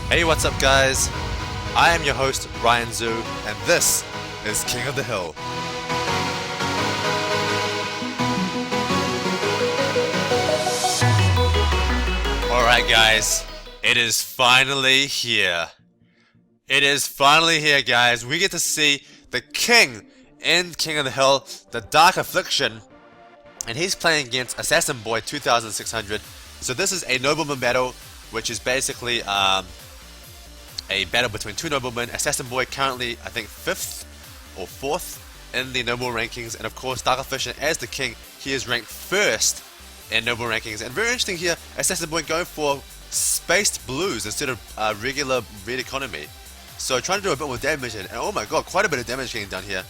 Hey, what's up guys? I am your host Ryan Zoo, and this is King of the Hill. Alright guys, it is finally here. It is finally here guys. We get to see the king in King of the Hill, the Dark Affliction, and he's playing against Assasinboy2600. So this is a Nobleman battle, which is basically a battle between two noblemen. Assasinboy currently, I think, 5th or 4th in the noble rankings, and of course Dark Affliction as the king, he is ranked 1st in noble rankings. And very interesting here, Assasinboy going for spaced blues instead of regular red economy. So trying to do a bit more damage, and oh my god, quite a bit of damage getting done here.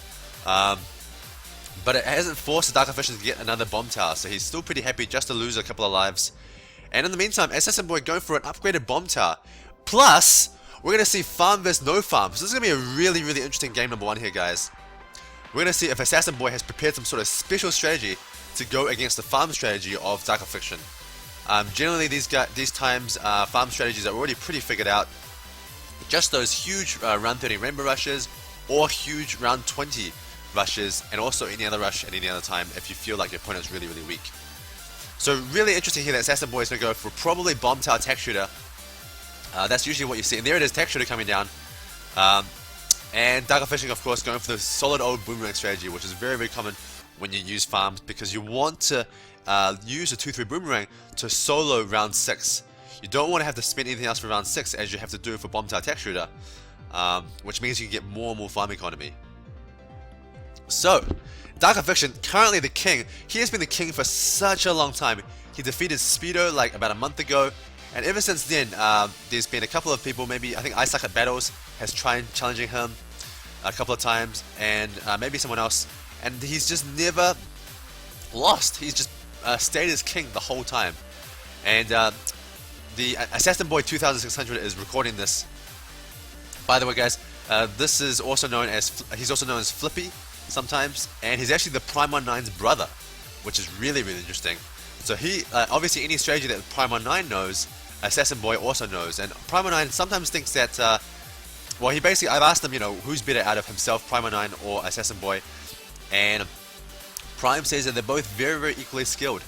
But it hasn't forced the Dark Affliction to get another bomb tower, so he's still pretty happy just to lose a couple of lives. And in the meantime, Assasinboy going for an upgraded bomb tower. Plus, we're going to see farm vs no farm. So this is going to be a really interesting game number 1 here, guys. We're going to see if Assasinboy has prepared some sort of special strategy to go against the farm strategy of Dark Affliction. Generally, these times, farm strategies are already pretty figured out. Just those huge round 30 rainbow rushes, or huge round 20 rushes, and also any other rush at any other time if you feel like your opponent's really weak. So really interesting here that Assasinboy is going to go for probably bomb tower tech shooter. That's usually what you see, and there it is, tech shooter coming down. And Dark Affliction, of course, going for the solid old boomerang strategy, which is very common when you use farms, because you want to use a 2-3 boomerang to solo round 6. You don't want to have to spend anything else for round 6 as you have to do for bomb tower tech shooter, which means you can get more and more farm economy. So, Dark Affliction, currently the king. He has been the king for such a long time. He defeated Speedo like about a month ago, and ever since then, there's been a couple of people, maybe, I think I Suck at Battles has tried challenging him a couple of times, and maybe someone else, and he's just never lost. He's just stayed as king the whole time. And the Assasinboy2600 is recording this. By the way guys, this is also known as, he's also known as Flippy sometimes, and he's actually the Prime 19's brother, which is really interesting. So he, obviously any strategy that Prime 19 knows, Assasinboy also knows, and Prime 19 sometimes thinks that, well, he basically, I've asked him, you know, who's better out of himself, Prime 19 or Assasinboy, and Prime says that they're both very equally skilled.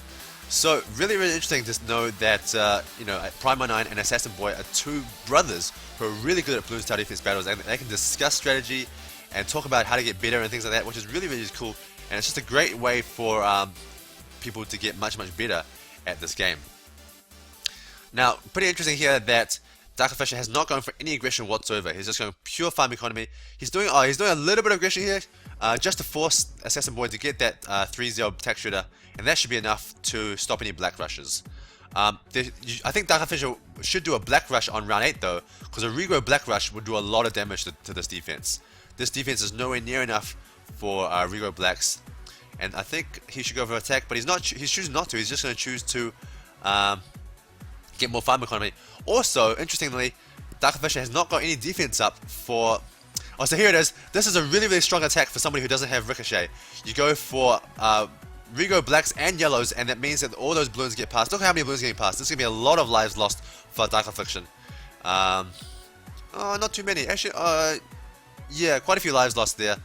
So really interesting to know that, you know, Prime 19 and Assasinboy are two brothers who are really good at Bloons TD Battles, and they can discuss strategy and talk about how to get better and things like that, which is really cool, and it's just a great way for people to get much better at this game. Now, pretty interesting here that Dark Affliction has not gone for any aggression whatsoever. He's just going pure farm economy. He's doing a little bit of aggression here, just to force Assasinboy to get that 3-0 tech shooter, and that should be enough to stop any black rushes. I think Dark Affliction should do a black rush on round 8 though, because a regrow black rush would do a lot of damage to this defense. This defense is nowhere near enough for regrow blacks, and I think he should go for attack, but he's choosing not to. He's just going to choose to get more farm economy. Also, interestingly, Dark Affliction has not got any defense up for... Oh, so here it is. This is a really strong attack for somebody who doesn't have Ricochet. You go for regrow blacks and yellows, and that means that all those balloons get passed. Look how many balloons are getting passed. This is going to be a lot of lives lost for Dark Affliction. Oh, not too many. Actually, yeah, quite a few lives lost there.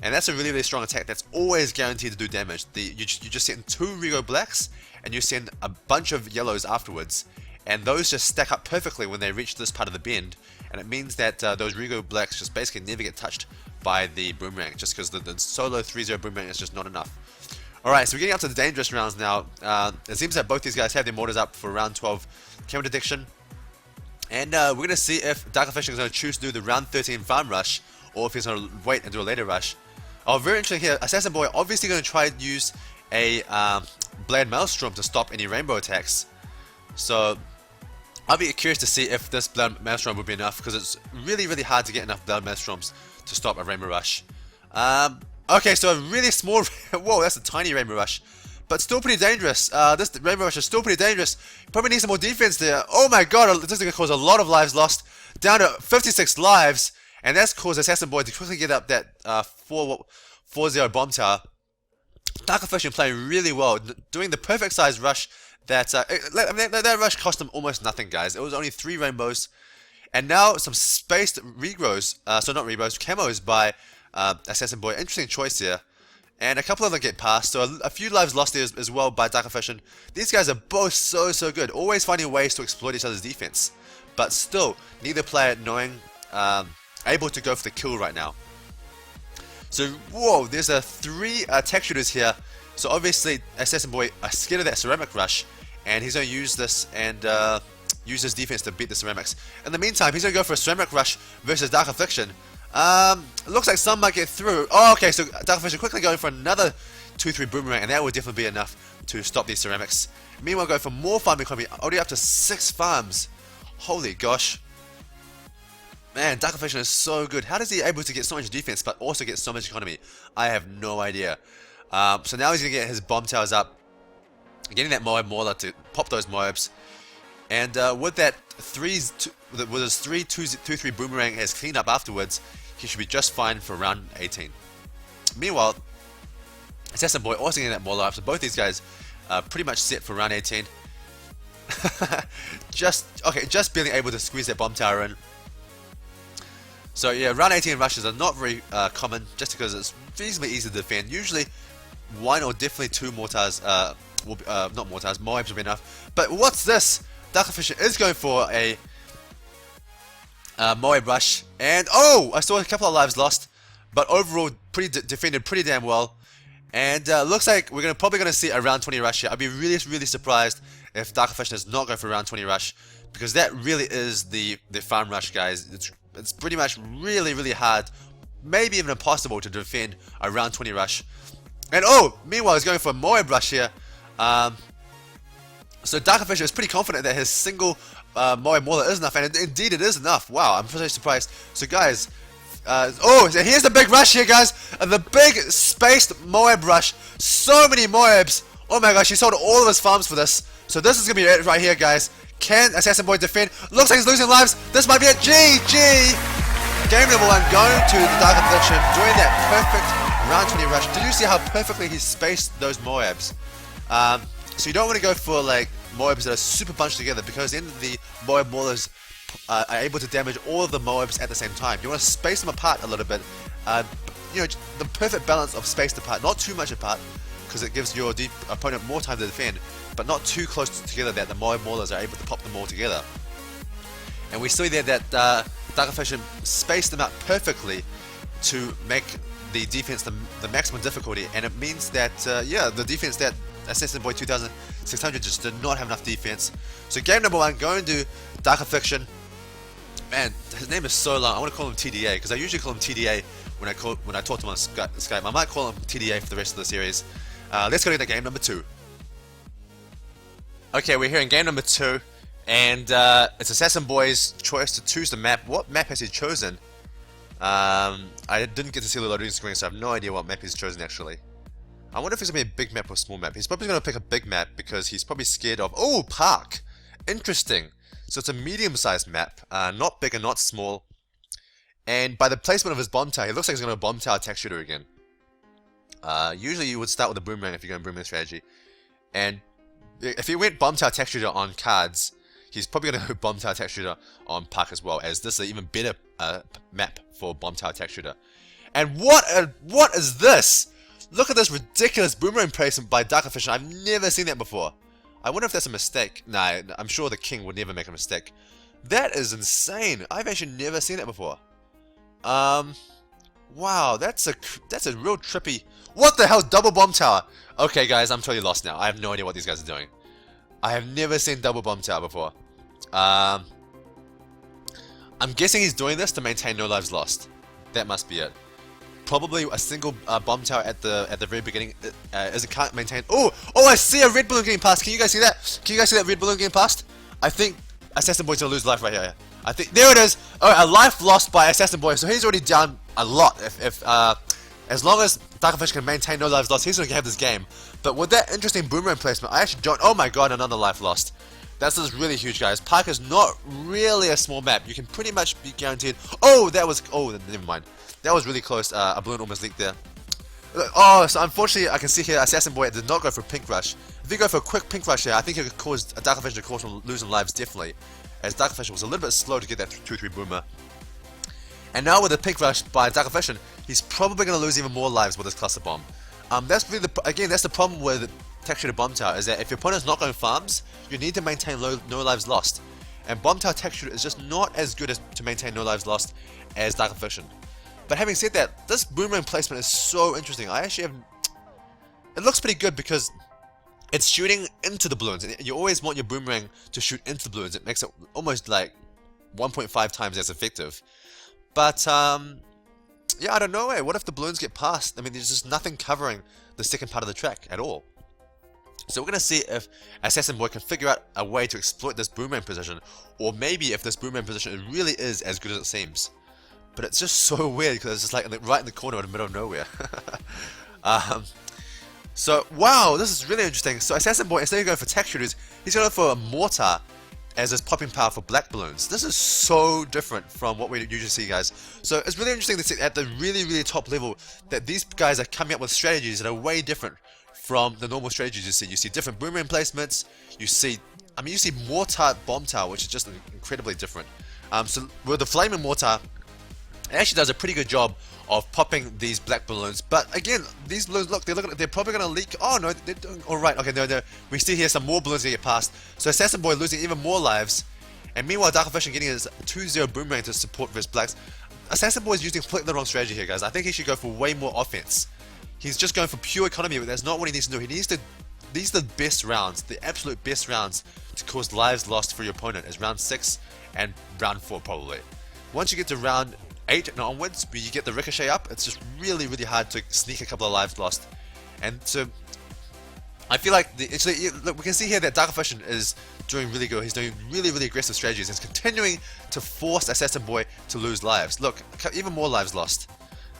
And that's a really strong attack that's always guaranteed to do damage. You just send 2 regrow blacks, and you send a bunch of yellows afterwards. And those just stack up perfectly when they reach this part of the bend. And it means that those regrow blacks just basically never get touched by the boomerang, just because the solo 3-0 boomerang is just not enough. Alright, so we're getting up to the dangerous rounds now. It seems that both these guys have their mortars up for round 12 camera detection. And we're going to see if Dark Affliction is going to choose to do the round 13 farm rush, or if he's going to wait and do a later rush. Oh, very interesting here. Assasinboy obviously going to try and use a Blade Maelstrom to stop any rainbow attacks. So I'll be curious to see if this Blood Maelstrom will be enough, because it's really hard to get enough Blood Maelstroms to stop a rainbow rush. Okay, so a really small... Whoa, that's a tiny rainbow rush. But still pretty dangerous. This rainbow rush is still pretty dangerous. Probably need some more defense there. Oh my god, this is going to cause a lot of lives lost. Down to 56 lives. And that's caused Assasinboy to quickly get up that 4-0 bomb tower. Dark Affliction playing really well, doing the perfect size rush. That rush cost him almost nothing, guys. It was only 3 rainbows, And now some spaced regrows, so not regrows, camos by Assassin Boy. Interesting choice here. And a couple of them get past, so a few lives lost there as well by Dark Affliction. These guys are both so good, always finding ways to exploit each other's defense. But still, neither player knowing, able to go for the kill right now. So, whoa, there's three tech shooters here. So obviously, Assassin Boy is scared of that ceramic rush, and he's going to use this and use his defense to beat the ceramics. In the meantime, he's going to go for a ceramic rush versus Dark Affliction. Looks like some might get through. Oh, okay, so Dark Affliction quickly going for another 2-3 boomerang, and that would definitely be enough to stop these ceramics. Meanwhile, going for more farm economy, already up to 6 farms. Holy gosh. Man, Dark Affliction is so good. How is he able to get so much defense, but also get so much economy? I have no idea. So now he's going to get his bomb towers up, getting that Moab Mauler to pop those Moabs. And with that with his 3-2-3 boomerang has cleaned up afterwards, he should be just fine for round 18. Meanwhile, Assassin Boy also getting that Mauler up, so both these guys are pretty much set for round 18. just being able to squeeze that bomb tower in. So yeah, round 18 rushes are not very common, just because it's reasonably easy to defend. Usually, one or definitely 2 mortars, not mortars, Moabs will be enough. But what's this? Dark Affliction is going for a Moab rush, and oh, I saw a couple of lives lost, but overall defended pretty damn well. And looks like we're probably going to see a round 20 rush here. I'd be really surprised if Dark Affliction is not going for a round 20 rush, because that really is the farm rush, guys. It's pretty much really hard, maybe even impossible to defend a round 20 rush. And oh, meanwhile he's going for a Moab rush here. So Dark Affliction is pretty confident that his single Moab Mauler is enough, and indeed it is enough. Wow, I'm pretty surprised. So guys, oh, so here's the big rush here, guys. The big spaced Moab rush. So many Moabs. Oh my gosh, he sold all of his farms for this. So this is going to be it right here, guys. Can Assassin Boy defend? Looks like he's losing lives. This might be it. GG! Game number 1 going to the Dark Affliction, doing that perfect round 20 rush. Did you see how perfectly he spaced those Moabs? So you don't want to go for like Moabs that are super bunched together, because then the Moab Maulers are able to damage all of the Moabs at the same time. You want to space them apart a little bit. You know, the perfect balance of spaced apart, not too much apart, because it gives your opponent more time to defend, but not too close together that the Moab Maulers are able to pop them all together. And we see there that Dark Affliction spaced them out perfectly to make the defense the maximum difficulty, and it means that yeah, the defense that Assasinboy2600 just did not have enough defense. So game number 1 going to Dark Affliction. Man, his name is so long. I want to call him TDA, because I usually call him TDA when I talk to him on Skype. I might call him TDA for the rest of the series. Let's go to the game number 2. Okay, we're here in game number 2, and it's Assassin Boy's choice to choose the map. What map has he chosen? I didn't get to see the loading screen, so I have no idea what map he's chosen actually. I wonder if it's going to be a big map or a small map. He's probably going to pick a big map because he's probably scared of... Oh, Park! Interesting. So it's a medium-sized map, not big and not small. And by the placement of his bomb tower, he looks like he's going to bomb tower tech shooter again. Usually you would start with a boomerang if you're going boomerang strategy. And if he went bomb tower tech shooter on cards, he's probably going to go bomb tower tech shooter on Park as well, as this is an even better map for bomb tower tech shooter. And what is this? Look at this ridiculous boomerang placement by Dark Affliction. I've never seen that before. I wonder if that's a mistake. Nah, I'm sure the king would never make a mistake. That is insane. I've actually never seen that before. Wow, that's a real trippy... What the hell? Double bomb tower. Okay, guys, I'm totally lost now. I have no idea what these guys are doing. I have never seen double bomb tower before. I'm guessing he's doing this to maintain no lives lost. That must be it. Probably a single bomb tower at the very beginning can't maintain. Oh, I see a red balloon getting past. Can you guys see that? Can you guys see that red balloon getting past? I think Assassin Boy's gonna lose life right here. I think there it is. Oh, a life lost by Assassin Boy. So he's already down a lot. As long as Dark Affliction can maintain no lives lost, he's gonna have this game. But with that interesting boomerang placement, I actually don't. Oh my god, another life lost. That's just really huge, guys. Park is not really a small map. You can pretty much be guaranteed. Oh, that was. Oh, never mind. That was really close. A balloon almost leaked there. Oh, so unfortunately, I can see here Assassin Boy did not go for Pink Rush. If you go for a quick Pink Rush here, I think it could cause a Dark Affliction to cause him losing lives, definitely. as Dark Affliction was a little bit slow to get that 2-3 boomer. And now with the pink rush by Dark Affliction, he's probably going to lose even more lives with this cluster bomb. That's really that's the problem with Texture Bomb Tower, is that if your opponent's not going farms, you need to maintain no lives lost. And Bomb Tower Texture is just not as good to maintain no lives lost as Dark Affliction. But having said that, this boomerang placement is so interesting. It looks pretty good because it's shooting into the balloons, and you always want your boomerang to shoot into the balloons. It makes it almost like 1.5 times as effective. But yeah, I don't know. What if the balloons get past? I mean, there's just nothing covering the second part of the track at all. So we're gonna see if Assassinboy can figure out a way to exploit this boomerang position, or maybe if this boomerang position really is as good as it seems. But it's just so weird because it's just like right in the corner in the middle of nowhere. So, wow, this is really interesting. So Assassinboy, instead of going for tech shooters, he's going for a mortar as his popping power for black balloons. This is so different from what we usually see, guys. So it's really interesting to see at the really top level that these guys are coming up with strategies that are way different from the normal strategies you see. You see different boomerang placements, you see mortar bomb tower, which is just incredibly different. So with the flaming mortar, it actually does a pretty good job of popping these black balloons, but again, these balloons, look, they're probably going to leak. Oh no, they're doing alright. Okay, no, we see here some more balloons that get past. So Assassinboy losing even more lives, and meanwhile Dark Affliction getting his 2-0 boomerang to support versus blacks. Assassinboy is using completely the wrong strategy here, guys. I think he should go for way more offense. He's just going for pure economy, but that's not what he needs to do. These are the best rounds, the absolute best rounds to cause lives lost for your opponent, is round 6 and round 4 probably. Once you get to round 8 and onwards, where you get the ricochet up, it's just really hard to sneak a couple of lives lost. And so I feel like look, we can see here that Dark Affliction is doing really good. He's doing really aggressive strategies. He's continuing to force Assassinboy to lose lives. Look, even more lives lost.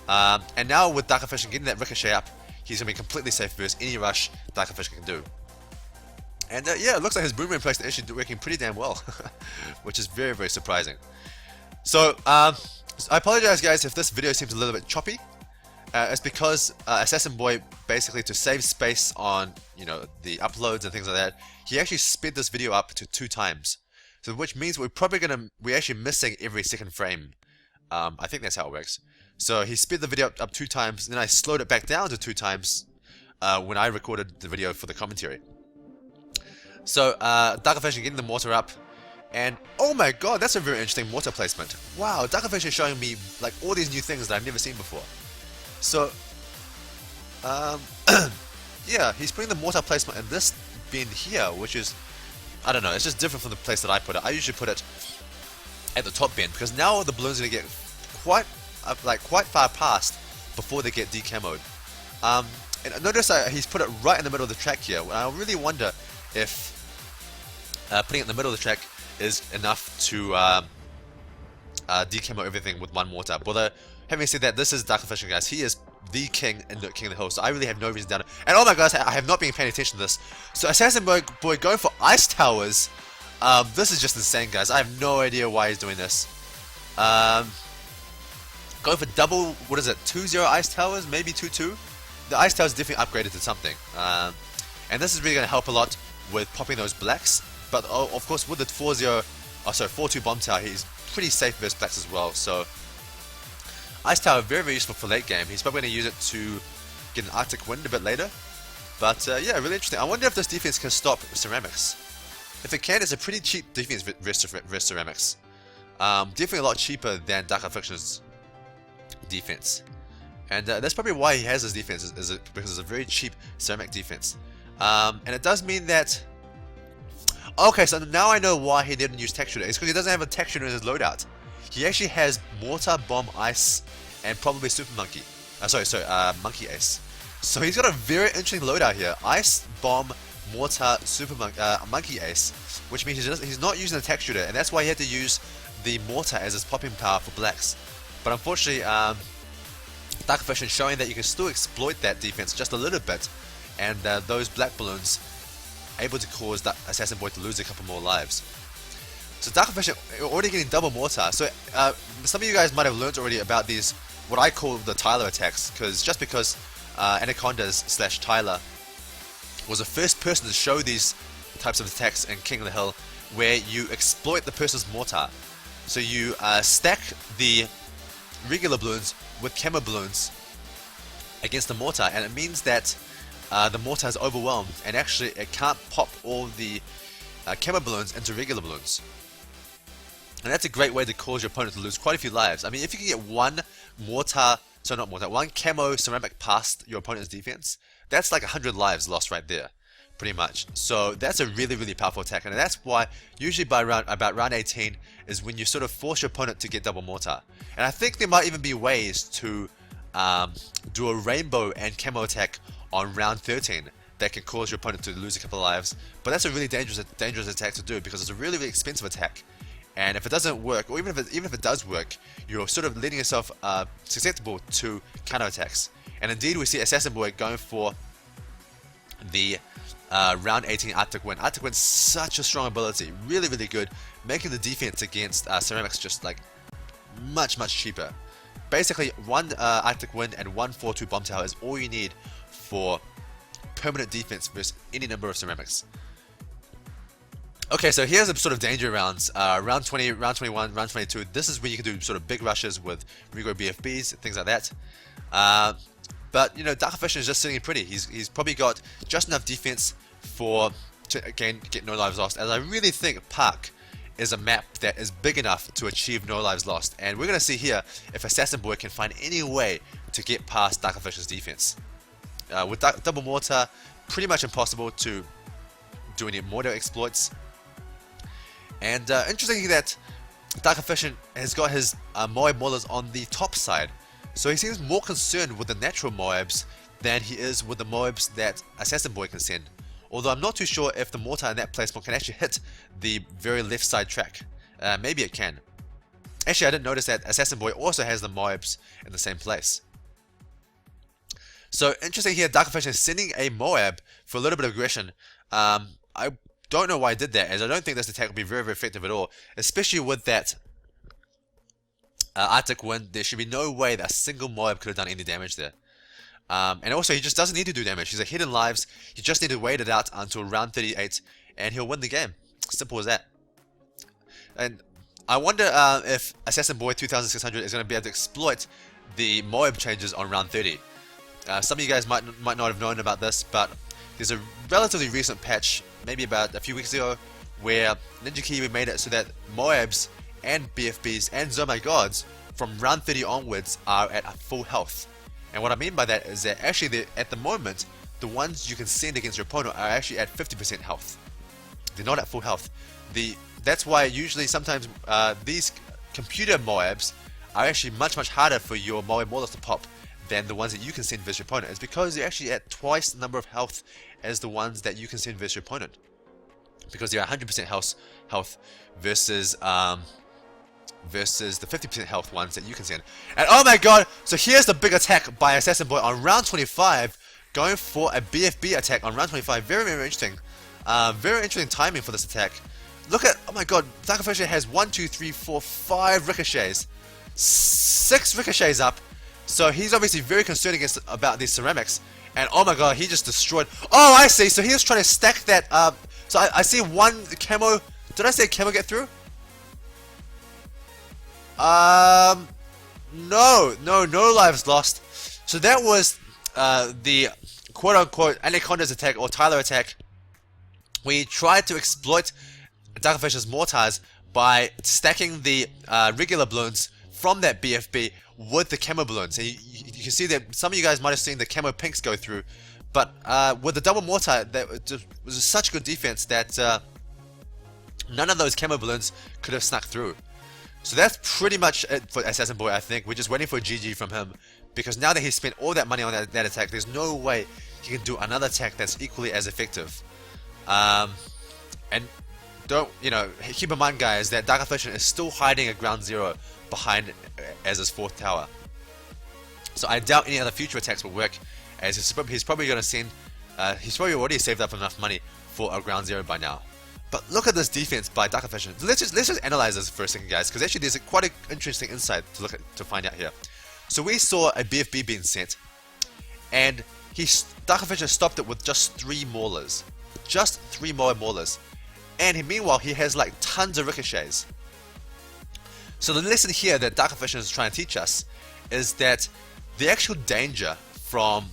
And now with Dark Affliction getting that ricochet up, he's going to be completely safe versus any rush Dark Affliction can do. And yeah, it looks like his boomerang placement is actually working pretty damn well, which is very surprising. So I apologize, guys, if this video seems a little bit choppy. It's because Assassinboy, basically to save space on the uploads and things like that, he actually sped this video up to 2 times. So which means we're actually missing every second frame. I think that's how it works. So he sped the video up 2 times, then I slowed it back down to 2 times when I recorded the video for the commentary. So Dark Affliction getting the mortar up. And oh my god, that's a very interesting mortar placement. Wow, Dark Affliction is showing me like all these new things that I've never seen before. So, yeah, he's putting the mortar placement in this bin here, which is, I don't know, it's just different from the place that I put it. I usually put it at the top bin because now the balloons are going to get quite far past before they get decamoed. And notice he's put it right in the middle of the track here. I really wonder if putting it in the middle of the track is enough to decamo everything with one mortar. But having said that, this is Dark Affliction, guys. He is the king in the King of the Hill, so I really have no reason to doubt it. And oh my gosh, I have not been paying attention to this. So Assassinboy going for ice towers. This is just insane, guys. I have no idea why he's doing this. Going for double, what is it, 2-0 ice towers, maybe 2-2? The ice towers definitely upgraded to something. And this is really going to help a lot with popping those blacks. But of course, with the 4-2 bomb tower, he's pretty safe versus blacks as well. So ice tower very useful for late game. He's probably going to use it to get an Arctic Wind a bit later. But yeah, really interesting. I wonder if this defense can stop ceramics. If it can, it's a pretty cheap defense versus ceramics. Definitely a lot cheaper than Dark Affliction's defense. And that's probably why he has his defense, because it's a very cheap ceramic defense. And it does mean that... Okay, so now I know why he didn't use Tech Shooter. It's because he doesn't have a Tech Shooter in his loadout. He actually has Mortar, Bomb, Ice, and probably Super Monkey. Monkey Ace. So he's got a very interesting loadout here. Ice, Bomb, Mortar, Super Monkey Ace. Which means he's not using the Tech Shooter, and that's why he had to use the Mortar as his popping power for blacks. But unfortunately, Dark Affliction showing that you can still exploit that defense just a little bit, and those black balloons able to cause that Assassinboy to lose a couple more lives. So Dark Affliction already getting double mortar. So some of you guys might have learned already about these, what I call the Tyler attacks, because Anacondas / Tyler was the first person to show these types of attacks in King of the Hill, where you exploit the person's mortar. So you stack the regular balloons with camo balloons against the mortar, and it means that the mortar is overwhelmed, and actually it can't pop all the camo balloons into regular balloons. And that's a great way to cause your opponent to lose quite a few lives. I mean, if you can get one one camo ceramic past your opponent's defense, that's like 100 lives lost right there, pretty much. So that's a really, really powerful attack, and that's why usually by about round 18 is when you sort of force your opponent to get double mortar. And I think there might even be ways to do a rainbow and camo attack on round 13 that can cause your opponent to lose a couple of lives. But that's a really dangerous attack to do, because it's a really, really expensive attack. And if it doesn't work, or even if it does work, you're sort of letting yourself susceptible to counter attacks. And indeed, we see Assassinboy going for the round 18 Arctic Wind. Arctic Wind's such a strong ability, really, really good, making the defense against ceramics just like much, much cheaper. Basically, one Arctic Wind and one 4-2 Bomb Tower is all you need for permanent defense versus any number of ceramics. Okay, so here's the sort of danger rounds. Round 20, round 21, round 22. This is when you can do sort of big rushes with regrow BFBs, things like that. But you know, Dark Affliction is just sitting pretty. He's probably got just enough defense to again get no lives lost. As I really think Park is a map that is big enough to achieve no lives lost. And we're gonna see here if Assassinboy can find any way to get past Dark Affliction's defense. With double mortar, pretty much impossible to do any mortar exploits. And interesting that Dark Affliction has got his Moab Maulers on the top side. So he seems more concerned with the natural Moabs than he is with the Moabs that Assassinboy can send. Although I'm not too sure if the mortar in that placement can actually hit the very left side track. Maybe it can. Actually, I didn't notice that Assassinboy also has the Moabs in the same place. So interesting here, Dark Affliction is sending a Moab for a little bit of aggression. I don't know why I did that, as I don't think this attack will be very, very effective at all, especially with that Arctic Wind. There should be no way that a single Moab could have done any damage there. And also, he just doesn't need to do damage. He's a hidden lives. You just need to wait it out until round 38, and he'll win the game. Simple as that. And I wonder if Assassinboy2600 is going to be able to exploit the Moab changes on round 30. Some of you guys might not have known about this, but there's a relatively recent patch, maybe about a few weeks ago, where Ninja Kiwi made it so that Moabs and BFBs and Zomai Gods from round 30 onwards are at full health. And what I mean by that is that actually at the moment, the ones you can send against your opponent are actually at 50% health. They're not at full health. That's why usually sometimes these computer Moabs are actually much, much harder for your Moab Maulers to pop than the ones that you can send versus your opponent. It's because they're actually at twice the number of health as the ones that you can send versus your opponent. Because they're 100% health versus the 50% health ones that you can send. And oh my god, so here's the big attack by Assassinboy on round 25, going for a BFB attack on round 25. Very, very interesting. Very interesting timing for this attack. Look at, oh my god, Dark Affliction has 1, 2, 3, 4, 5 ricochets. 6 ricochets up. So he's obviously very concerned about these ceramics. And oh my god, he just destroyed. Oh, I see. So he was trying to stack that. So I see one camo. Did I say camo get through? No lives lost. So that was the quote-unquote Anaconda's attack or Tyler attack. We tried to exploit Dark Affliction's mortars by stacking the regular balloons from that BFB with the camo balloons. And you can see that some of you guys might have seen the camo pinks go through, but with the double mortar, that was such good defense that none of those camo balloons could have snuck through. So that's pretty much it for Assassinboy, I think. We're just waiting for a GG from him, because now that he's spent all that money on that attack, there's no way he can do another attack that's equally as effective. And don't, keep in mind, guys, that Dark Affliction is still hiding at ground 0 behind as his 4th tower. So I doubt any other future attacks will work, as he's probably going to send, he's probably already saved up enough money for a ground 0 by now. But look at this defense by Dark Affliction. Let's just analyze this for a second, guys, because actually there's quite an interesting insight to find out here. So we saw a BFB being sent, and Dark Affliction stopped it with just 3 Maulers. Just 3 more Maulers. And meanwhile, he has like tons of ricochets. So the lesson here that Dark Affliction is trying to teach us is that the actual danger from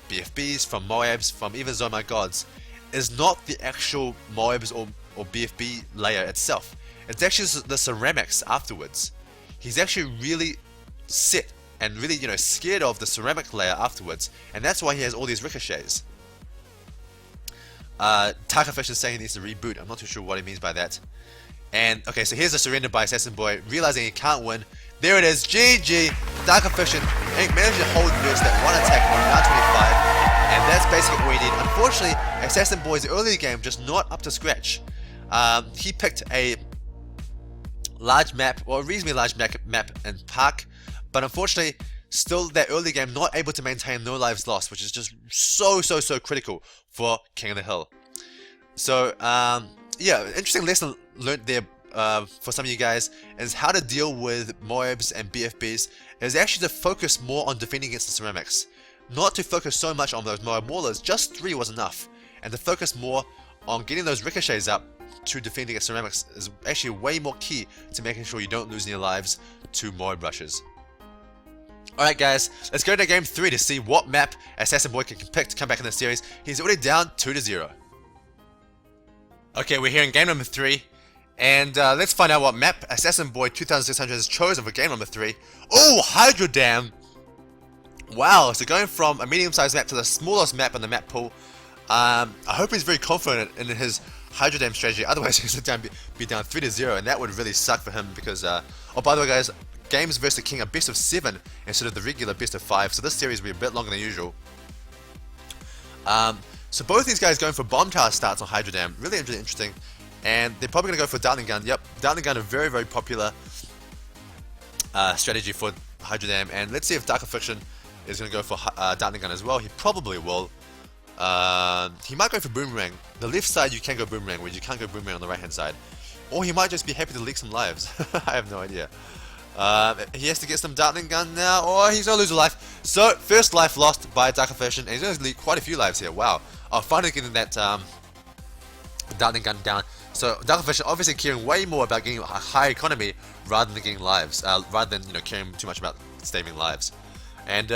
BFBs, from Moabs, from even Zomai gods is not the actual Moabs or BFB layer itself. It's actually the ceramics afterwards. He's actually really set and really, scared of the ceramic layer afterwards, and that's why he has all these ricochets. Takafish is saying he needs to reboot. I'm not too sure what he means by that. And okay, so here's a surrender by Assassinboy, realizing he can't win. There it is, GG. Takafish managed to hold versus that one attack on round 25, and that's basically all he needed. Unfortunately, Assassinboy's early game just not up to scratch. He picked a large map, or a reasonably large map in Park, but unfortunately, still that early game not able to maintain no lives lost, which is just so critical for King of the Hill. So yeah, interesting lesson learned there for some of you guys is how to deal with Moabs and BFBs is actually to focus more on defending against the ceramics. Not to focus so much on those Moab Maulers, just 3 was enough, and to focus more on getting those ricochets up to defending against ceramics is actually way more key to making sure you don't lose any lives to Moab rushes. Alright guys, let's go to game 3 to see what map Assassinboy can pick to come back in the series. He's already down 2-0. Okay, we're here in game number 3, and let's find out what map Assassinboy2600 has chosen for game number 3. Oh, Hydro Dam! Wow, so going from a medium-sized map to the smallest map in the map pool. I hope he's very confident in his Hydro Dam strategy, otherwise he's going to be down 3-0, and that would really suck for him because, oh by the way guys, games versus the King are best of 7 instead of the regular best of 5, so this series will be a bit longer than usual. So both these guys going for bomb tower starts on Hydro Dam, really interesting, and they're probably going to go for Dartling Gun. Yep, Dartling Gun, a very popular strategy for Hydro Dam, and let's see if Dark Affliction is going to go for Dartling Gun as well. He probably will. He might go for Boomerang. The left side you can go Boomerang, where you can't go Boomerang on the right hand side. Or he might just be happy to leak some lives. I have no idea. He has to get some Dartling Gun now, or he's going to lose a life. So, first life lost by Dark Affliction, and he's going to leak quite a few lives here. Wow. Oh, finally getting that Dartling Gun down. So, Dark Affliction obviously caring way more about getting a high economy rather than getting lives, rather than, caring too much about saving lives. And,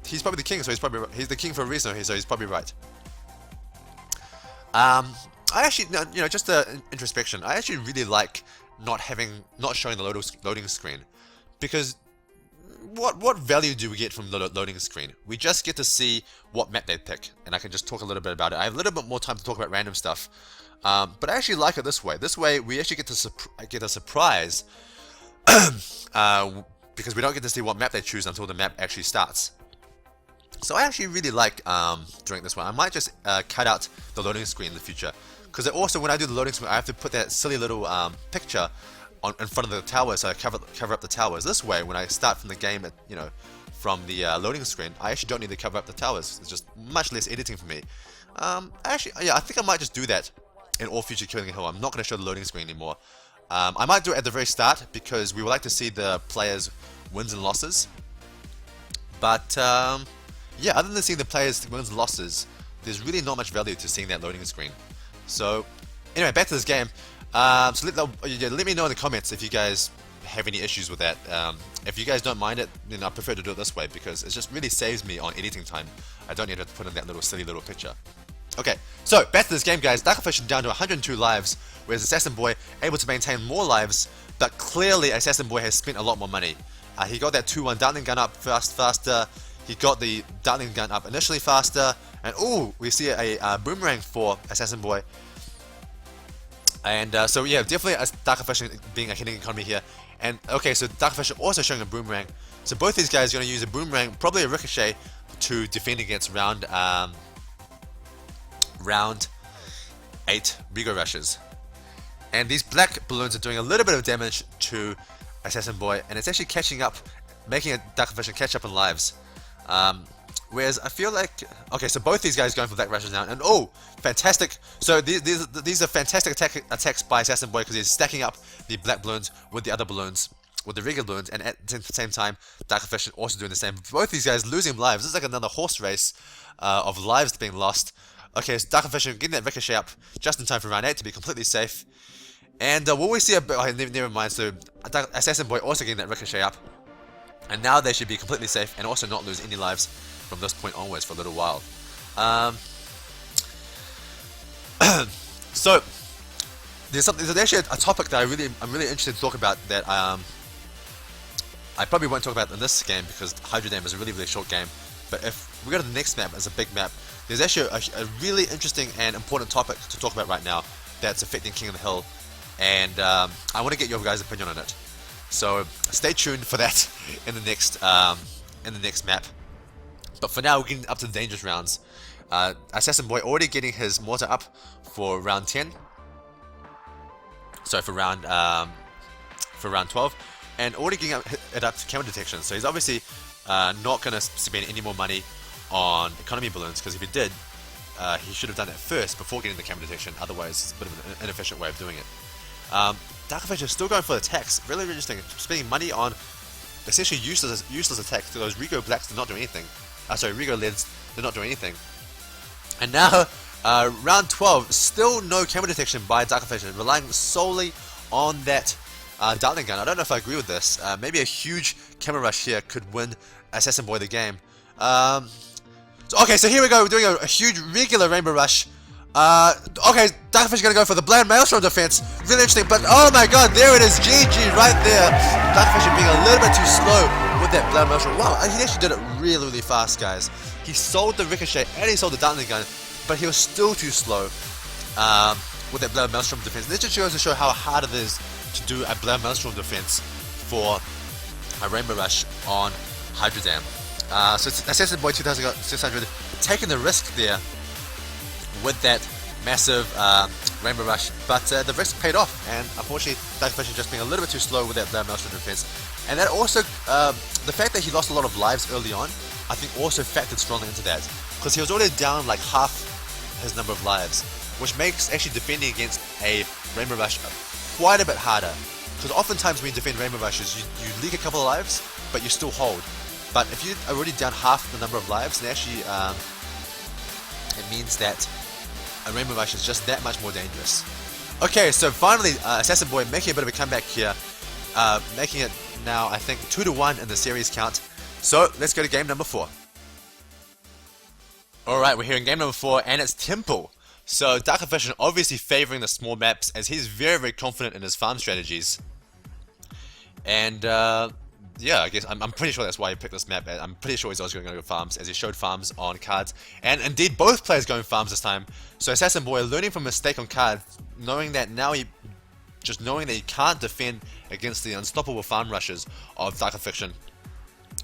he's probably the king, so he's the king for a reason, so he's probably right. I actually, just introspection. I actually really like not showing the loading screen, because what value do we get from the loading screen? We just get to see what map they pick, and I can just talk a little bit about it. I have a little bit more time to talk about random stuff, but I actually like it this way. This way, we actually get a surprise, because we don't get to see what map they choose until the map actually starts. So I actually really like doing this one. I might just cut out the loading screen in the future, because also when I do the loading screen, I have to put that silly little picture in front of the towers, so I cover up the towers. This way, when I start from the game, from the loading screen, I actually don't need to cover up the towers. It's just much less editing for me. Actually, yeah, I think I might just do that in all future Killing a Hill. I'm not going to show the loading screen anymore. I might do it at the very start, because we would like to see the players' wins and losses. But yeah, other than seeing the players' wins and losses, there's really not much value to seeing that loading screen. So, anyway, back to this game. So let me know in the comments if you guys have any issues with that. If you guys don't mind it, then I prefer to do it this way, because it just really saves me on editing time. I don't need to put in that silly little picture. Okay, so back to this game, guys. Dark Affliction down to 102 lives, whereas Assassinboy able to maintain more lives, but clearly Assassinboy has spent a lot more money. He got that 2-1 Dartling Gun up faster. He got the Dartling Gun up initially faster, and ooh, we see a Boomerang for Assassinboy. And so yeah, definitely Dark Affliction being a hitting economy here. And okay, so Dark Affliction also showing a Boomerang. So both these guys are going to use a Boomerang, probably a Ricochet, to defend against round 8 Rigo rushes. And these black balloons are doing a little bit of damage to Assassinboy, and it's actually catching up, making a Dark Affliction catch up in lives. Whereas I feel like, okay, so both these guys going for black rushes now, and oh, fantastic! So these are fantastic attacks by Assassinboy, because he's stacking up the black balloons with the other balloons, with the regular balloons, and at the same time, Dark Affliction also doing the same. Both these guys losing lives. This is like another horse race of lives being lost. Okay, so Dark Affliction getting that Ricochet up just in time for round 8 to be completely safe. And will we see a bit... Oh, never mind, so Assassinboy also getting that Ricochet up. And now they should be completely safe and also not lose any lives from this point onwards for a little while. So, there's actually a topic that I'm really interested to talk about that I probably won't talk about in this game because Hydro Dam is a really short game. But if we go to the next map as a big map, there's actually a really interesting and important topic to talk about right now that's affecting King of the Hill, and I want to get your guys' opinion on it. So stay tuned for that in the next map. But for now, we're getting up to the dangerous rounds. Assassinboy already getting his mortar up for round 10. So for round 12, and already getting it up to camera detection. So he's obviously not going to spend any more money on economy balloons, because if he did, he should have done it first before getting the camera detection. Otherwise, it's a bit of an inefficient way of doing it. Dark Affliction is still going for attacks. Really interesting. Spending money on essentially useless attacks. So those Rigo Blacks did not do anything. Rigo Leads did not do anything. And now, round 12, still no camera detection by Dark Affliction, relying solely on that Dartling gun. I don't know if I agree with this. Maybe a huge camera rush here could win Assassinboy the game. Okay, so here we go. We're doing a huge regular Rainbow Rush. Okay, Dark Affliction gonna go for the Bland Maelstrom defense. Really interesting, but oh my god, there it is. GG right there. Dark Affliction being a little bit too slow with that Bland Maelstrom. Wow, he actually did it really fast, guys. He sold the Ricochet and he sold the Dartling gun, but he was still too slow with that Bland Maelstrom defense. This just goes to show how hard it is to do a Bland Maelstrom defense for a Rainbow Rush on Hydro Dam. So it's Assasinboy2600 taking the risk there with that massive Rainbow Rush, but the risk paid off, and unfortunately Dark Affliction just being a little bit too slow with that Bland Maelstrom defense. And that also, the fact that he lost a lot of lives early on, I think also factored strongly into that, because he was already down like half his number of lives, which makes actually defending against a Rainbow Rush quite a bit harder. Because oftentimes when you defend Rainbow Rushes, you leak a couple of lives, but you still hold. But if you're already down half the number of lives, then actually it means that a Rainbow Rush is just that much more dangerous. Okay, so finally, Assassinboy making a bit of a comeback here, making it now, I think, 2-1 in the series count. So let's go to game number 4. Alright, we're here in game number 4, and it's Temple. So Dark Affliction obviously favoring the small maps, as he's very confident in his farm strategies. And yeah, I guess I'm pretty sure that's why he picked this map. I'm pretty sure he's also going to go farms, as he showed farms on cards. And indeed, both players going farms this time. So Assassinboy learning from a mistake on cards, knowing that now he can't defend against the unstoppable farm rushes of Dark Affliction.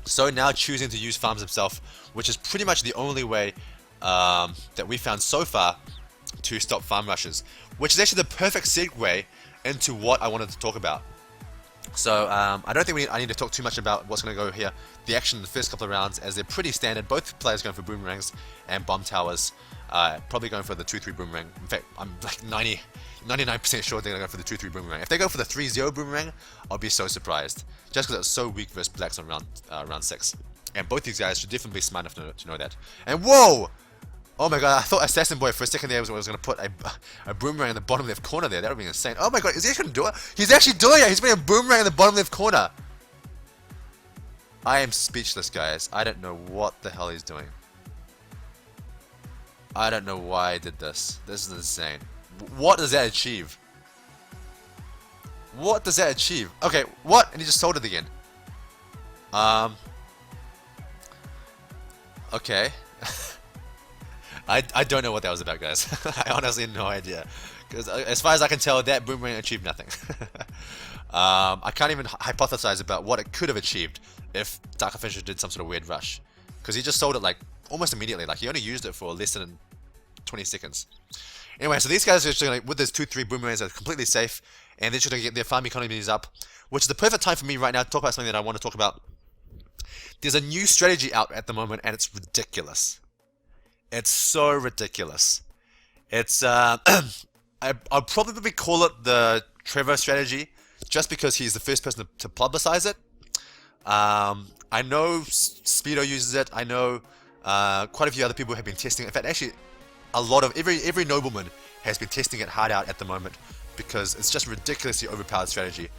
So now choosing to use farms himself, which is pretty much the only way that we found so far to stop farm rushes, which is actually the perfect segue into what I wanted to talk about. So I don't think I need to talk too much about what's going to go here. The action in the first couple of rounds, as they're pretty standard. Both players going for boomerangs and bomb towers. Probably going for the 2-3 boomerang. In fact, I'm like 99% sure they're going to go for the 2-3 boomerang. If they go for the 3-0 boomerang, I'll be so surprised. Just because it's so weak versus blacks on round 6. And both these guys should definitely be smart enough to know that. And whoa! Oh my god, I thought Assassinboy for a second there was going to put a boomerang in the bottom left corner there. That would be insane. Oh my god, is he actually going to do it? He's actually doing it! He's putting a boomerang in the bottom left corner! I am speechless, guys. I don't know what the hell he's doing. I don't know why I did this. This is insane. What does that achieve? What does that achieve? Okay, what? And he just sold it again. Okay. I don't know what that was about, guys. I honestly have no idea. Because as far as I can tell, that boomerang achieved nothing. I can't even hypothesize about what it could have achieved if Dark Affliction did some sort of weird rush. Because he just sold it like almost immediately. Like he only used it for less than 20 seconds. Anyway, so these guys are just going to, with those 2-3 boomerangs, are completely safe. And they're just going to get their farm economies up. Which is the perfect time for me right now to talk about something that I want to talk about. There's a new strategy out at the moment, and it's ridiculous. It's so ridiculous. It's I'll probably call it the Trevor strategy, just because he's the first person to publicize it. I know Speedo uses it. I know quite a few other people have been testing it. In fact, actually, a lot of every nobleman has been testing it hard out at the moment because it's just ridiculously overpowered strategy.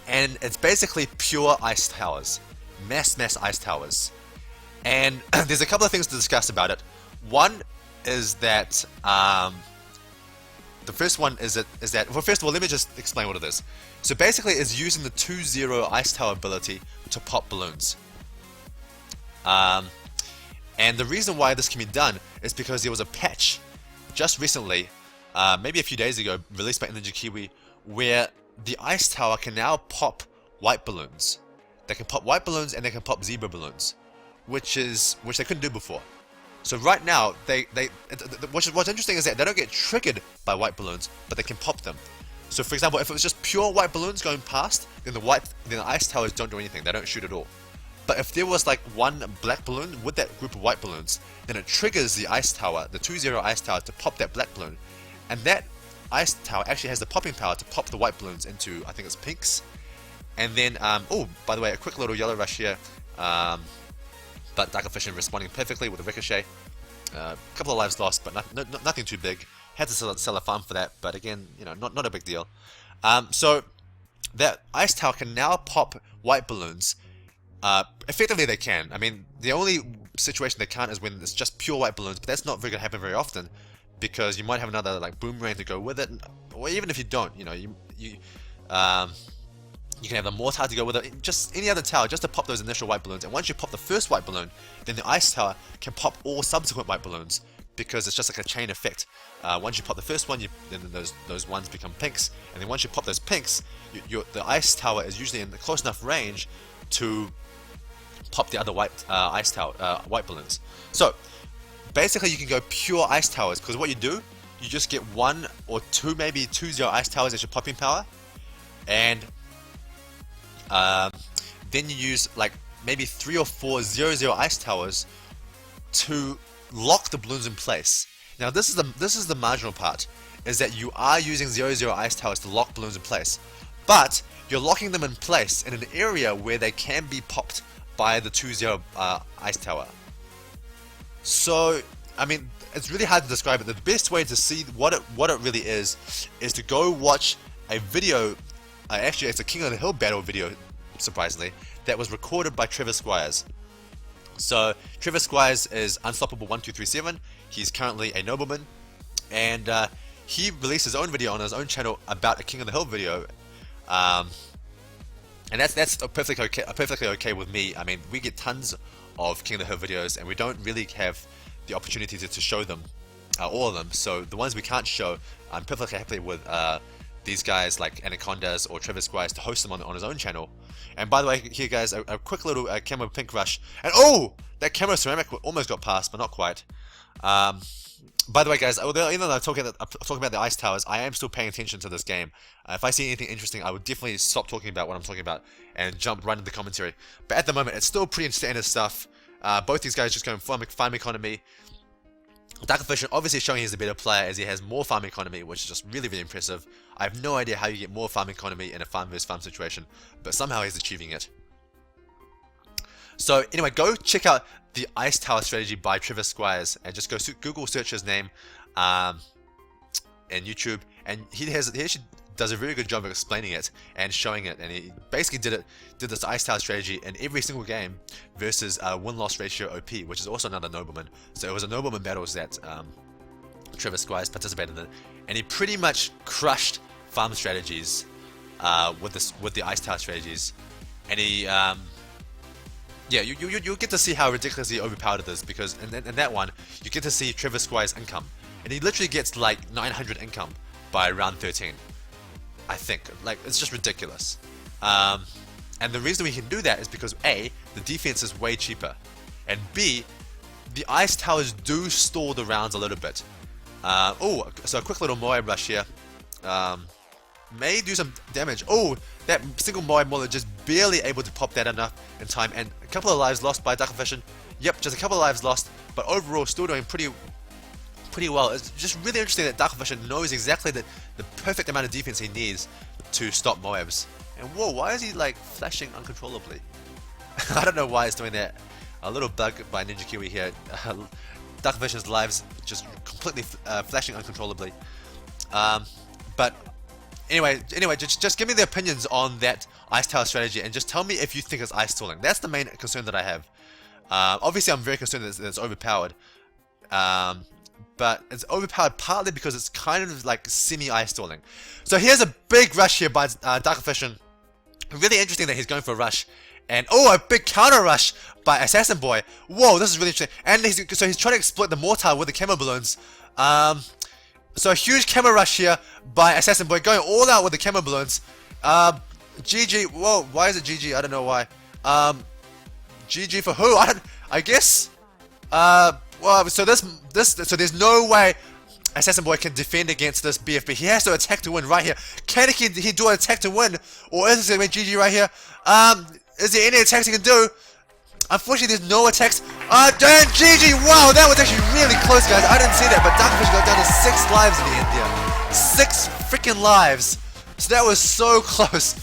And it's basically pure ice towers, mass ice towers. And there's a couple of things to discuss about it. One is that the first one is that well, first of all, let me just explain what it is. So basically, it's using the 2-0 ice tower ability to pop balloons. And the reason why this can be done is because there was a patch just recently, maybe a few days ago, released by Ninja Kiwi, where the ice tower can now pop white balloons. They can pop white balloons and they can pop zebra balloons, which they couldn't do before. So right now, what's interesting is that they don't get triggered by white balloons, but they can pop them. So for example, if it was just pure white balloons going past, then the ice towers don't do anything. They don't shoot at all. But if there was like one black balloon with that group of white balloons, then it triggers the ice tower, the 2-0 ice tower, to pop that black balloon. And that ice tower actually has the popping power to pop the white balloons into, I think it's pinks. And then, oh, by the way, a quick little yellow rush here. But Dark Affliction responding perfectly with a ricochet. A couple of lives lost, but nothing too big. Had to sell a farm for that, but again, you know, not a big deal. So that ice tower can now pop white balloons. Effectively, they can. I mean, the only situation they can't is when it's just pure white balloons, but that's not going to happen very often because you might have another like boomerang to go with it, or even if you don't, you know, you can have the mortar to go with it, just any other tower just to pop those initial white balloons. And once you pop the first white balloon, then the ice tower can pop all subsequent white balloons because it's just like a chain effect. Once you pop the first one, then those ones become pinks, and then once you pop those pinks, the ice tower is usually in close enough range to pop the other white white balloons. So basically, you can go pure ice towers because what you do, you just get one or two, maybe 2-0 ice towers as your popping power, and then you use like maybe 3 or 4 0-0 ice towers to lock the balloons in place. Now this is the marginal part, is that you are using 0-0 ice towers to lock balloons in place, but you're locking them in place in an area where they can be popped by the 2-0 ice tower. So I mean, it's really hard to describe it. The best way to see what it really is to go watch a video. Actually, it's a King of the Hill battle video, surprisingly, that was recorded by Trevor Squires. So Trevor Squires is Unstoppable1237. He's currently a nobleman, and he released his own video on his own channel about a King of the Hill video, and that's perfectly okay with me. I mean, we get tons of King of the Hill videos, and we don't really have the opportunity to show them, all of them. So the ones we can't show, I'm perfectly happy with these guys like Anacondas or Trevor Squires to host them on his own channel. And by the way, here guys, a quick little camo pink rush, and oh, that camo ceramic almost got past, but not quite. By the way, guys, even though I'm talking about the ice towers, I am still paying attention to this game. If I see anything interesting, I would definitely stop talking about what I'm talking about and jump right into the commentary. But at the moment, it's still pretty standard stuff. Both these guys just going farm economy. Dark Affliction obviously showing he's a better player as he has more farm economy, which is just really impressive. I have no idea how you get more farm economy in a farm versus farm situation, but somehow he's achieving it. So anyway, go check out the Ice Tower strategy by Trevor Squires and just go Google search his name in YouTube, and he actually does a very good job of explaining it and showing it, and he basically did this Ice Tower strategy in every single game versus win-loss ratio OP, which is also another nobleman. So it was a Nobleman Battles that Trevor Squires participated in, and he pretty much crushed farm strategies with the Ice Tower strategies, and he yeah, you'll get to see how ridiculously overpowered it is, because in that one you get to see Trevor Squires' income, and he literally gets like 900 income by round 13. I think, like, it's just ridiculous. And the reason we can do that is because A, the defense is way cheaper, and B, the ice towers do stall the rounds a little bit. Oh, so a quick little Moai rush here. May do some damage. Oh, that single Moai Mullet just barely able to pop that enough in time, and a couple of lives lost by Dark Affliction. Yep, just a couple of lives lost, but overall still doing pretty well. It's just really interesting that Dark Affliction knows exactly the perfect amount of defense he needs to stop Moabs. And whoa, why is he like flashing uncontrollably? I don't know why it's doing that. A little bug by Ninja Kiwi here. Dark Vision's lives just completely flashing uncontrollably. But anyway, just give me the opinions on that Ice Tower strategy and just tell me if you think it's ice stalling. That's the main concern that I have. Obviously, I'm very concerned that it's overpowered. But it's overpowered partly because it's kind of like semi-ice stalling. So here's a big rush here by Dark Vision. Really interesting that he's going for a rush. And oh, a big counter rush by Assassinboy. Whoa, this is really interesting. And so he's trying to exploit the mortar with the camo balloons. So a huge camo rush here by Assassinboy, going all out with the camo balloons. GG. Whoa, why is it GG? I don't know why. GG for who? I guess. Well, so there's no way Assassinboy can defend against this BFB. He has to attack to win right here. Can he do an attack to win, or is it going to be GG right here? Is there any attacks he can do? Unfortunately, there's no attacks. Damn, GG! Wow, that was actually really close, guys. I didn't see that, but Dark Vision got down to 6 lives in the end here. 6 freaking lives. So that was so close.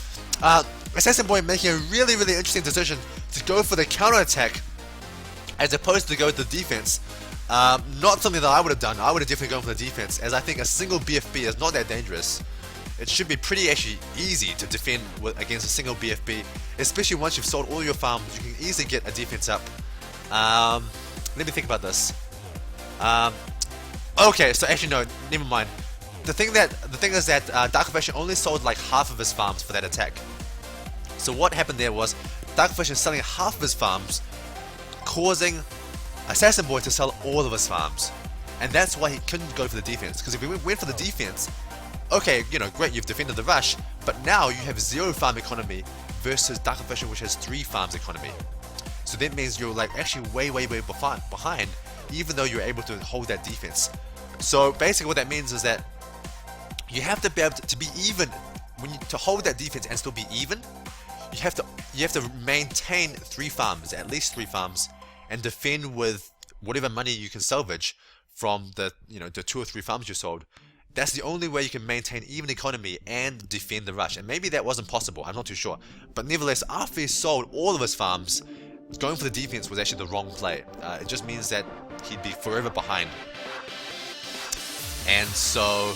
Assassinboy making a really interesting decision to go for the counter attack as opposed to go with the defense. Not something that I would have done. I would have definitely gone for the defense, as I think a single BFB is not that dangerous. It should be pretty actually easy to defend against a single BFB, especially once you've sold all your farms. You can easily get a defense up. Let me think about this. Okay, so actually no, never mind. The thing is that Dark Vision only sold like half of his farms for that attack. So what happened there was Dark Vision selling half of his farms, causing Assassinboy to sell all of his farms, and that's why he couldn't go for the defense. Because if he went for the defense, okay, you know, great, you've defended the rush, but now you have 0 farm economy versus Dark Vision, which has 3 farms economy. So that means you're like actually way behind, even though you're able to hold that defense. So basically, what that means is that you have to be able to be even to hold that defense and still be even. You have to maintain 3 farms, at least 3 farms, and defend with whatever money you can salvage from the the 2 or 3 farms you sold. That's the only way you can maintain even economy and defend the rush. And maybe that wasn't possible, I'm not too sure. But nevertheless, after he sold all of his farms, going for the defense was actually the wrong play. It just means that he'd be forever behind. And so,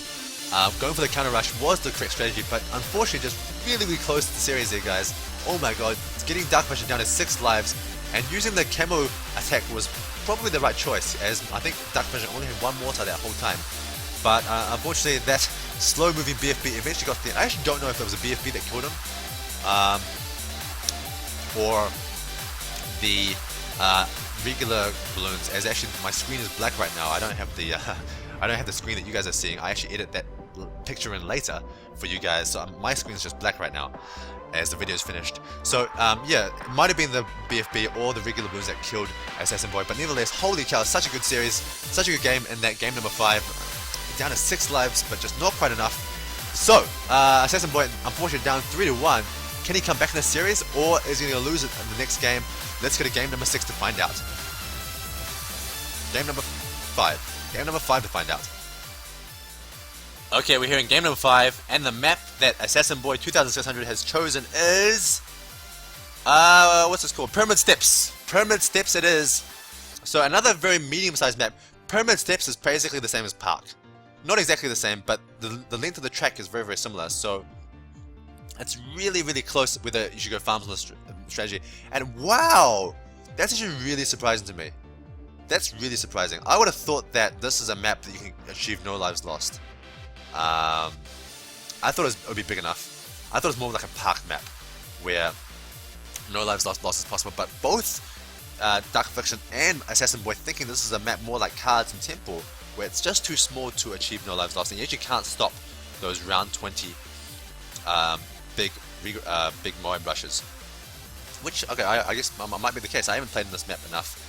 going for the counter rush was the correct strategy, but unfortunately just really close to the series there, guys. Oh my god, getting Dark Vision down to 6 lives, and using the camo attack was probably the right choice, as I think Dark Vision only had 1 mortar that whole time. But unfortunately, that slow-moving BFB eventually got there. I actually don't know if it was a BFB that killed him, or the regular balloons. As actually, my screen is black right now. I don't have the I don't have the screen that you guys are seeing. I actually edit that picture in later for you guys, so my screen is just black right now as the video is finished. So yeah, it might have been the BFB or the regular balloons that killed Assassinboy, but nevertheless, holy cow, such a good series, such a good game in that game number 5. Down to 6 lives, but just not quite enough. So, Assasinboy, unfortunately, down 3-1. Can he come back in the series, or is he going to lose it in the next game? Let's go to game number 6 to find out. Game number 5. Game number 5 to find out. Okay, we're here in game number 5, and the map that Assasinboy2600 has chosen is... what's this called? Pyramid Steps. Pyramid Steps it is. So, another very medium-sized map. Pyramid Steps is basically the same as Park. Not exactly the same, but the length of the track is very similar, so it's really close whether you should go farms on this strategy. And wow! That's actually really surprising to me. That's really surprising. I would have thought that this is a map that you can achieve no lives lost. I thought it would be big enough. I thought it was more like a Park map, where no lives lost is possible, but both Dark Affliction and Assassinboy thinking this is a map more like Cards and Temple, where it's just too small to achieve no lives lost, and you actually can't stop those round 20 big Moab rushes. Which, okay, I guess might be the case. I haven't played in this map enough.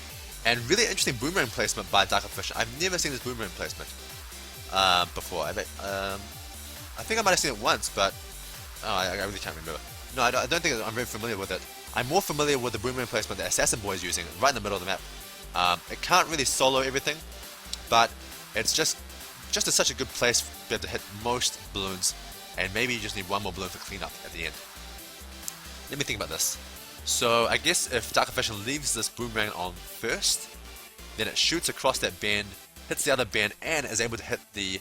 And really interesting boomerang placement by Dark Affliction. I've never seen this boomerang placement before. I think I might have seen it once, but I really can't remember. No, I don't think I'm very familiar with it. I'm more familiar with the boomerang placement that Assassinboy is using, right in the middle of the map. It can't really solo everything, but it's just such a good place to be able to hit most balloons, and maybe you just need 1 more balloon for cleanup at the end. Let me think about this. So I guess if Dark Affliction leaves this boomerang on first, then it shoots across that bend, hits the other bend, and is able to hit the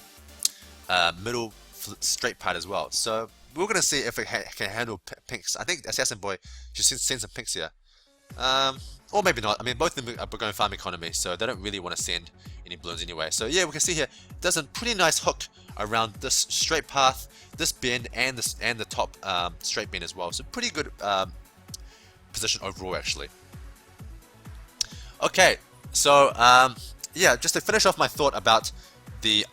middle straight part as well. So we're going to see if it can handle pinks. I think Assassinboy should send some pinks here. Or maybe not. I mean, both of them are going farm economy, so they don't really want to send any balloons anyway. So yeah, we can see here, it does a pretty nice hook around this straight path, this bend, and the top straight bend as well. So pretty good position overall, actually. Okay, so yeah, just to finish off my thought about the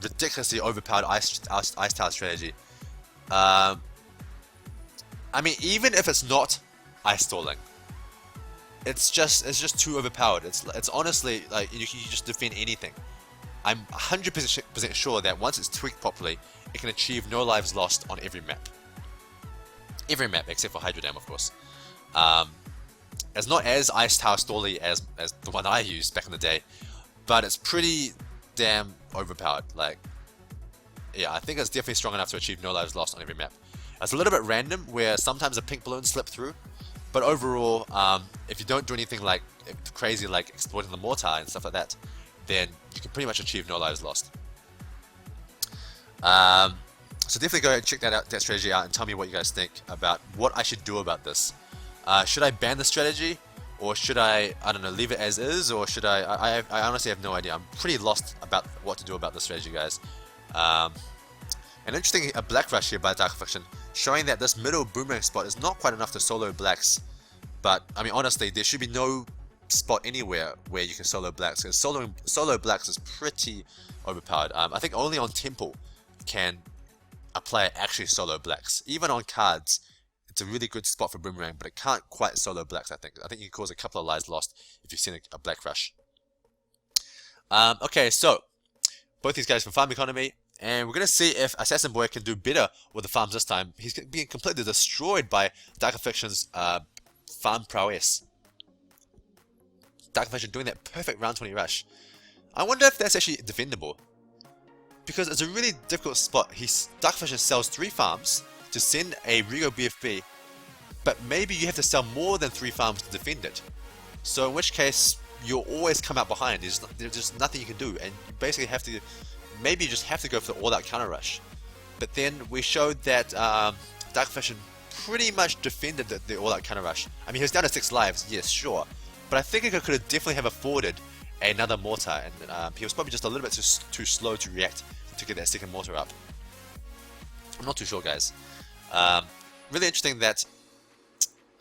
ridiculously overpowered ice tower strategy. I mean, even if it's not ice stalling, it's just too overpowered. It's honestly like you can just defend anything. I'm 100% sure that once it's tweaked properly, it can achieve no lives lost on every map. Every map except for Hydro Dam, of course. It's not as ice tower stally as the one I used back in the day, but it's pretty damn overpowered. Like, yeah, I think it's definitely strong enough to achieve no lives lost on every map. It's a little bit random where sometimes a pink balloon slip through, but overall, if you don't do anything like crazy like exploiting the mortar and stuff like that, then you can pretty much achieve no lives lost. So definitely go and check that strategy out and tell me what you guys think about what I should do about this. Should I ban the strategy, or should I don't know, leave it as is, or should I honestly have no idea. I'm pretty lost about what to do about this strategy, guys. An interesting black rush here by Dark Affliction, showing that this middle boomerang spot is not quite enough to solo blacks. But I mean, honestly, there should be no spot anywhere where you can solo blacks, because solo blacks is pretty overpowered. I think only on Temple can a player actually solo blacks. Even on cards, it's a really good spot for boomerang, but it can't quite solo blacks. I think you can cause a couple of lives lost if you've seen a black rush. Okay, so both these guys from farm economy. And we're going to see if Assassinboy can do better with the farms this time. He's being completely destroyed by Dark Affliction's farm prowess. Dark Affliction doing that perfect round 20 rush. I wonder if that's actually defendable, because it's a really difficult spot. Dark Affliction sells 3 farms to send a Rigo BFB, but maybe you have to sell more than 3 farms to defend it. So in which case, you'll always come out behind. There's just nothing you can do, and you basically have to... Maybe you just have to go for the all-out counter rush. But then we showed that Dark Affliction pretty much defended the all-out counter rush. I mean, he was down to 6 lives, yes, sure. But I think he could have definitely have afforded another mortar, and he was probably just a little bit too slow to react to get that second mortar up. I'm not too sure, guys. Really interesting that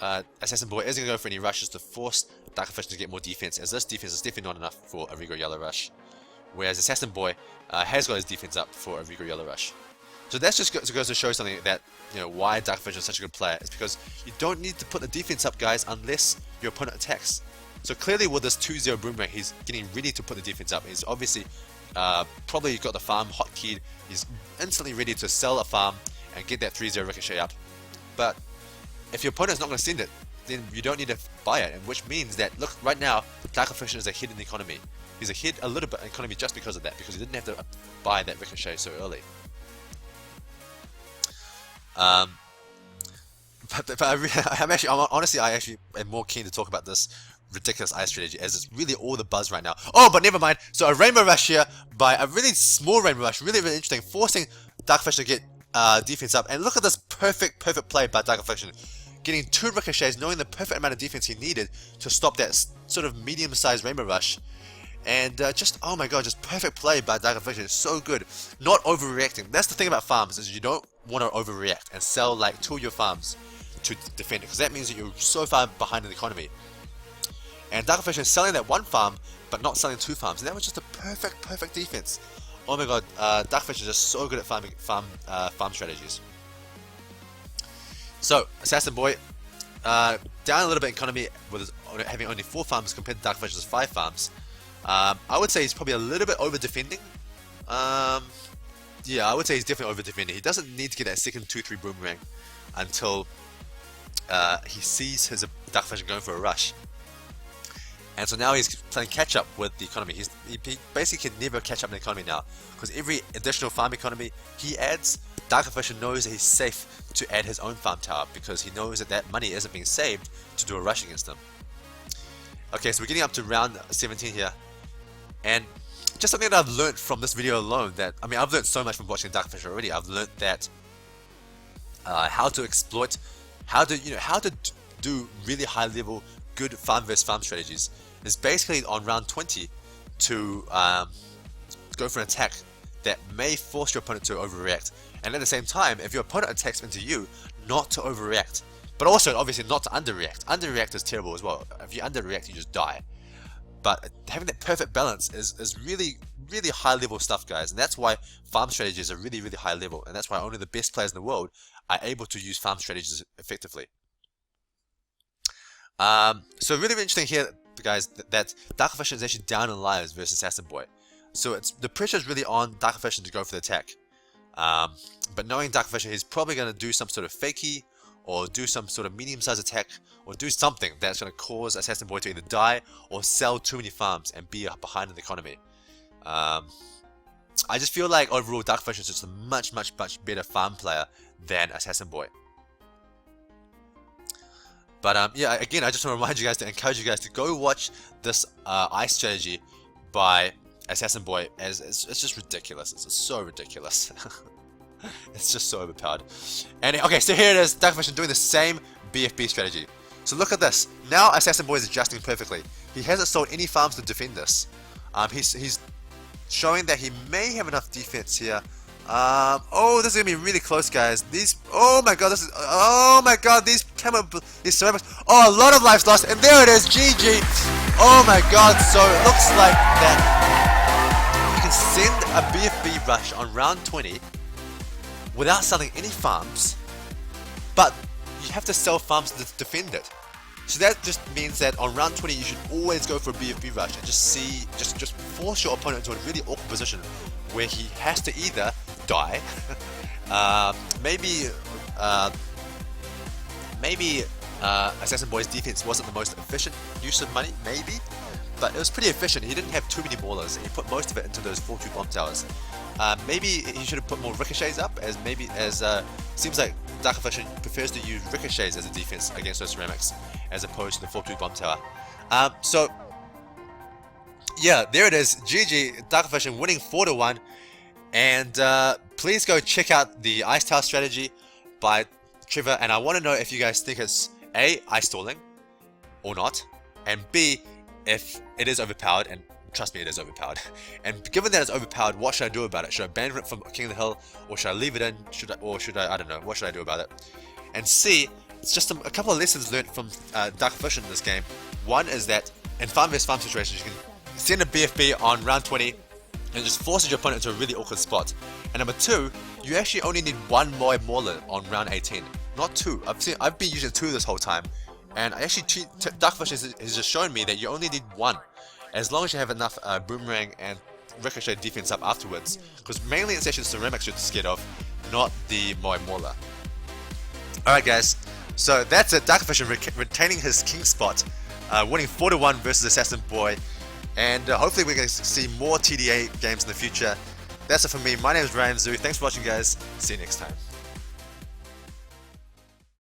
Assassinboy isn't going to go for any rushes to force Dark Affliction to get more defense, as this defense is definitely not enough for a Rigo Yellow Rush. Whereas Assassinboy has got his defense up for a Rigo Yellow Rush. So that's just goes to show something that, you know, why Dark Affliction is such a good player. It's because you don't need to put the defense up, guys, unless your opponent attacks. So clearly with this 2-0 boomerang, he's getting ready to put the defense up. He's obviously probably got the farm hotkeyed. He's instantly ready to sell a farm and get that 3-0 ricochet up. But if your opponent's not going to send it, then you don't need to buy it, and which means that, look, right now, Dark Affliction is ahead in the economy. He's ahead a little bit in economy just because of that, because he didn't have to buy that ricochet so early. Honestly, I actually am more keen to talk about this ridiculous ice strategy, as it's really all the buzz right now. Oh, but never mind. So a Rainbow Rush here by a really small Rainbow Rush, really interesting, forcing Dark Affliction to get defense up. And look at this perfect play by Dark Affliction, getting 2 ricochets, knowing the perfect amount of defense he needed to stop that sort of medium-sized Rainbow Rush. And just, oh my god, just perfect play by Dark Affliction. It's so good. Not overreacting. That's the thing about farms, is you don't want to overreact and sell like 2 of your farms to defend it, because that means that you're so far behind in the economy. And Dark Affliction is selling that 1 farm, but not selling 2 farms. And that was just a perfect defense. Oh my god, Dark Affliction is just so good at farm strategies. So, Assassinboy, down a little bit in economy with having only 4 farms compared to Dark Affliction's 5 farms. I would say he's probably a little bit over defending. Yeah, I would say he's definitely over defending. He doesn't need to get that second 2-3 boomerang until he sees his Dark Affliction going for a rush. And so now he's playing catch up with the economy. He basically can never catch up in the economy now, because every additional farm economy he adds, Dark Affliction knows that he's safe to add his own farm tower, because he knows that that money isn't being saved to do a rush against him. Okay, so we're getting up to round 17 here. And just something that I've learned from this video alone, that, I mean, I've learned so much from watching Darkfish already. I've learned that how to exploit, how to do really high level, good farm versus farm strategies is basically on round 20 to go for an attack that may force your opponent to overreact. And at the same time, if your opponent attacks into you, not to overreact. But also, obviously, not to underreact. Underreact is terrible as well. If you underreact, you just die. But having that perfect balance is really, really high level stuff, guys. And that's why farm strategies are really, really high level. And that's why only the best players in the world are able to use farm strategies effectively. So really interesting here, guys, that Dark Affliction is actually down in lives versus Assassinboy. So the pressure is really on Dark Affliction to go for the attack. But knowing Dark Affliction, he's probably going to do some sort of fakey, or do some sort of medium-sized attack, or do something that's going to cause Assasinboy to either die or sell too many farms and be behind in the economy. I just feel like overall Dark Affliction is just a much better farm player than Assasinboy. But yeah, again, I just want to remind you guys, to encourage you guys to go watch this ice strategy by Assasinboy, as it's just ridiculous. It's so ridiculous. It's just so overpowered. And okay, so here it is, Dark Affliction doing the same BFB strategy. So look at this. Now Assasinboy is adjusting perfectly. He hasn't sold any farms to defend this. He's showing that he may have enough defense here. Oh, this is gonna be really close, guys. Oh my god, these ceramics. Oh, a lot of lives lost, and there it is, GG. Oh my god, so it looks like that you can send a BFB rush on round 20 without selling any farms, but you have to sell farms to defend it. So that just means that on round 20 you should always go for a BFB rush and just force your opponent into a really awkward position where he has to either die, maybe Assassinboy's defense wasn't the most efficient use of money, maybe, but it was pretty efficient. He didn't have too many maulers. He put most of it into those 4-2 bomb towers. Maybe he should have put more ricochets up, as seems like Dark Affliction prefers to use ricochets as a defense against those ceramics, as opposed to the 4-2 bomb tower. So yeah, there it is, GG, Dark Affliction winning 4-1, and please go check out the ice tower strategy by Trevor, and I want to know if you guys think it's A, ice stalling, or not, and B, if it is overpowered, and trust me, it is overpowered. And given that it's overpowered, what should I do about it? Should I ban it from King of the Hill, or should I leave it in? I don't know, what should I do about it? And C, it's just a couple of lessons learned from Dark Affliction in this game. One is that in farm vs farm situations, you can send a BFB on round 20 and just forces your opponent into a really awkward spot. And number two, you actually only need one more mauler on round 18, not two. I've been using two this whole time, and Dark Affliction has just shown me that you only need one, as long as you have enough boomerang and ricochet defense up afterwards, because mainly it's actually the ceramics you're scared of, not the Moai Mauler. Alright guys, so that's it. Dark Affliction retaining his king spot, winning 4-1 versus Assassinboy, and hopefully we're going to see more TDA games in the future. That's it for me. My name is Ryan Zoo. Thanks for watching, guys. See you next time.